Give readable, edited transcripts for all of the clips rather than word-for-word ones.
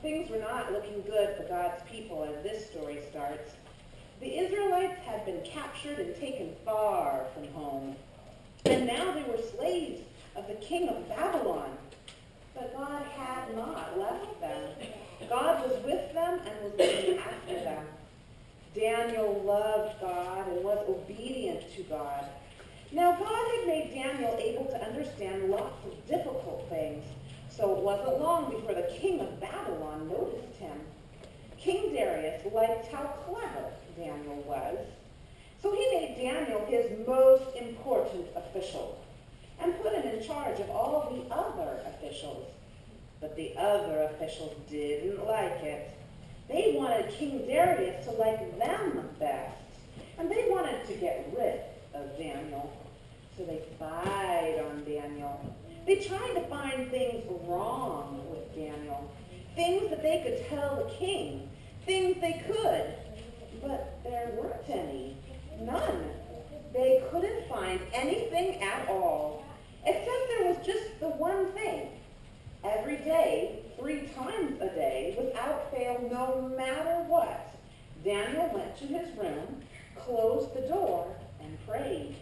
Things were not looking good for God's people as this story starts. The Israelites had been captured and taken far from home, and now they were slaves of the king of Babylon. But God had not left them. God was with them and was looking after them. Daniel loved God and was obedient to God. Now God had made Daniel able to understand lots of difficult things, so it wasn't long before the king of Babylon noticed him. King Darius liked how clever Daniel was, so he made Daniel his most important official and put him in charge of all the other officials. But the other officials didn't like it. They wanted King Darius to like them best, and they wanted to get rid of Daniel. So they spied on Daniel. They tried to find things wrong with Daniel, things that they could tell the king, things they could, but there weren't any, none. They couldn't find anything at all, except there was just the one thing. Every day, 3 times a day, without fail, no matter what, Daniel went to his room, closed the door, and prayed.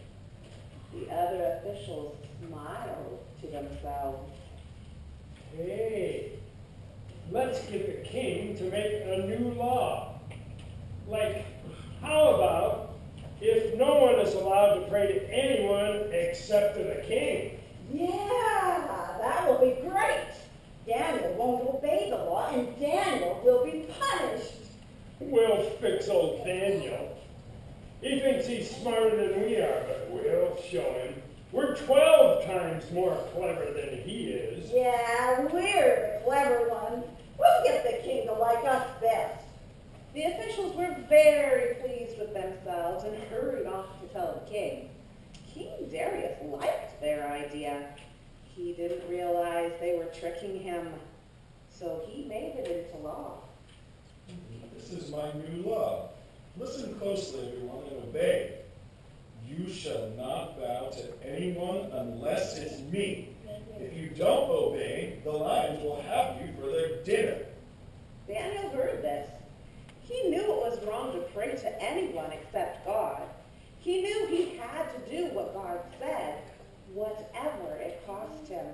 The other officials smiled to themselves. Hey, let's get the king to make a new law. Like, how about if no one is allowed to pray to anyone except to the king? Yeah, that will be great. Daniel won't obey the law, and Daniel will be punished. We'll fix old Daniel. He thinks he's smarter than we are, but we'll show him. We're 12 times more clever than he is. Yeah, we're the clever ones. We'll get the king to like us best. The officials were very pleased with themselves and hurried off to tell the king. King Darius liked their idea. He didn't realize they were tricking him, so he made it into law. This is my new law. Listen closely, everyone, and obey. You shall not bow to anyone unless it's me. If you don't obey, the lions will have you for their dinner. Daniel heard this. He knew it was wrong to pray to anyone except God. He knew he had to do what God said, whatever it cost him,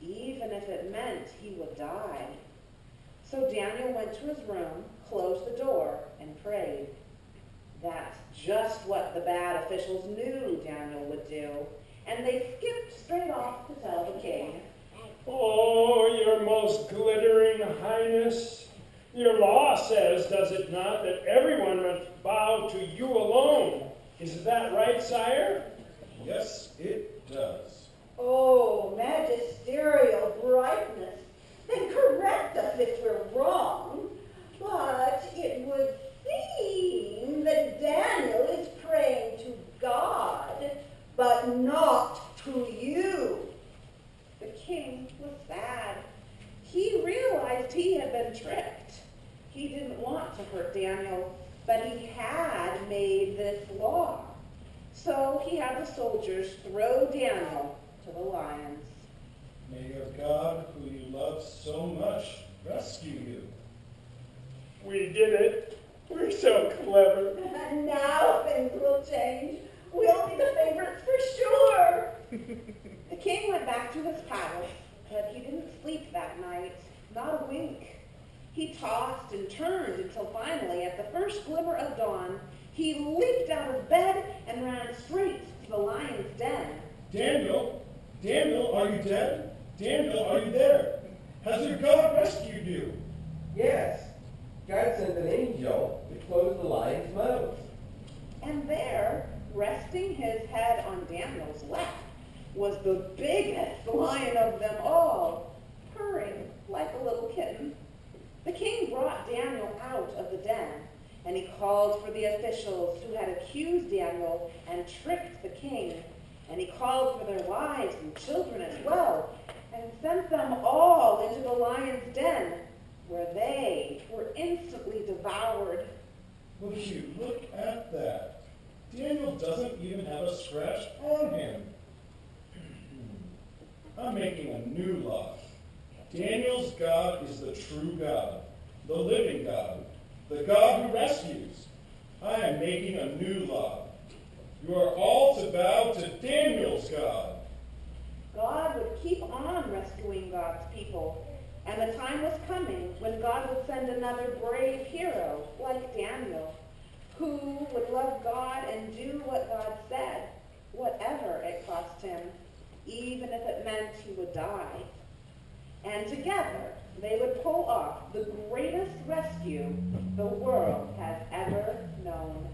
even if it meant he would die. So Daniel went to his room, closed the door, and prayed. That's just what the bad officials knew Daniel would do, and they skipped straight off to tell the king. Oh, your most glittering highness, your law says, does it not, that everyone must bow to you alone? Is that right, sire? Yes, it does. Oh, magisterial brightness, then correct us if we're wrong. But it would seem that Daniel is praying to God, but not to you. The king was sad. He realized he had been tricked. He didn't want to hurt Daniel, but he had made this law. So he had the soldiers throw Daniel to the lions. May your God, who you love so much, rescue you. We did it. We're so clever. And now things will change. We'll be the favorites for sure. The king went back to his palace, but he didn't sleep that night, not a wink. He tossed and turned until finally, at the first glimmer of dawn, he leaped out of bed and ran straight to the lion's den. Daniel? Daniel, are you dead? Daniel, are you there? Has your God rescued you? Yes, God sent an angel to close the lion's mouth. And there, resting his head on Daniel's lap, was the biggest lion of them all, purring like a little kitten. The king brought Daniel out of the den, and he called for the officials who had accused Daniel and tricked the king, and he called for their wives and children as well, and sent them all into the lion's den, where they were instantly devoured. Will you look at that? Daniel doesn't even have a scratch on him. I'm making a new law. Daniel's God is the true God, the living God, the God who rescues. I am making a new law. You are all to bow to Daniel's God. God would keep on rescuing God's people, and the time was coming when God would send another brave hero like Daniel, who would love God and do what God said, whatever it cost him, even if it meant he would die. And together, they would pull off the greatest rescue the world has ever known.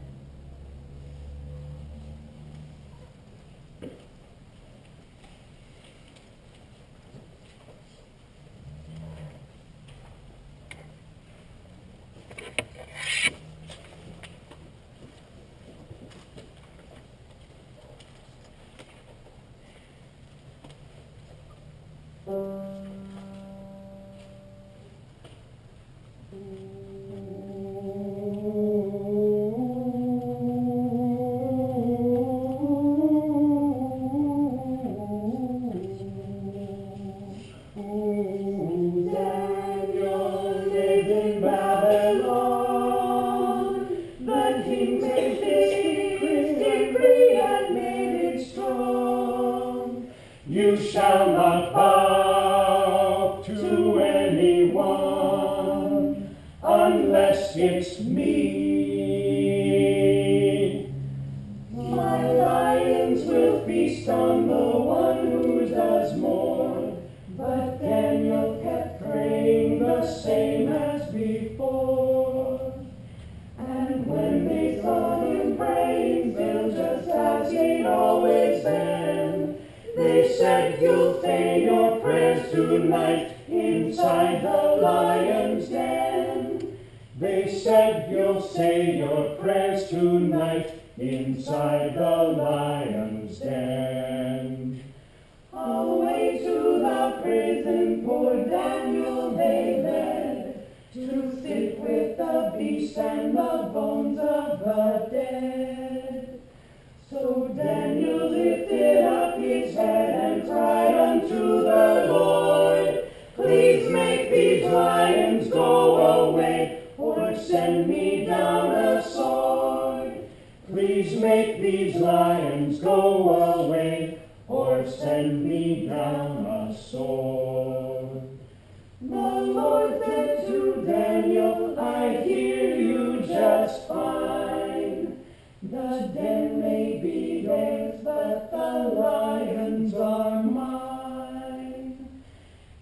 You shall not bow to anyone unless it's me. My lions will feast on the one who does more, but Daniel kept praying the same as before. And when they saw him praying still just as he'd always been, they said, you'll say your prayers tonight inside the lion's den. They said, you'll say your prayers tonight inside the lion's den. Away to the prison poor Daniel they led, to sit with the beast and the bones of the dead. So Daniel lifted up his head and cried unto the Lord, please make these lions go away, or send me down a sword. Please make these lions go away, or send me down a sword. The Lord said to Daniel, I hear you just fine. The den may be theirs, but the lions are mine.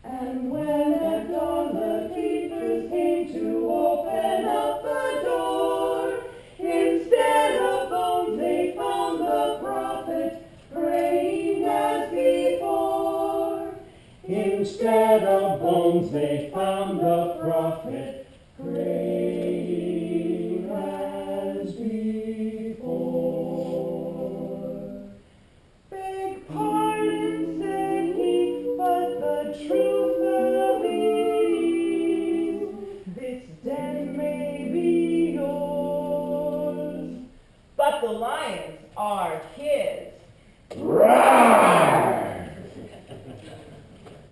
And when at dawn the keepers came to open up the door, instead of bones they found the prophet praying as before. Instead of bones they found the prophet praying.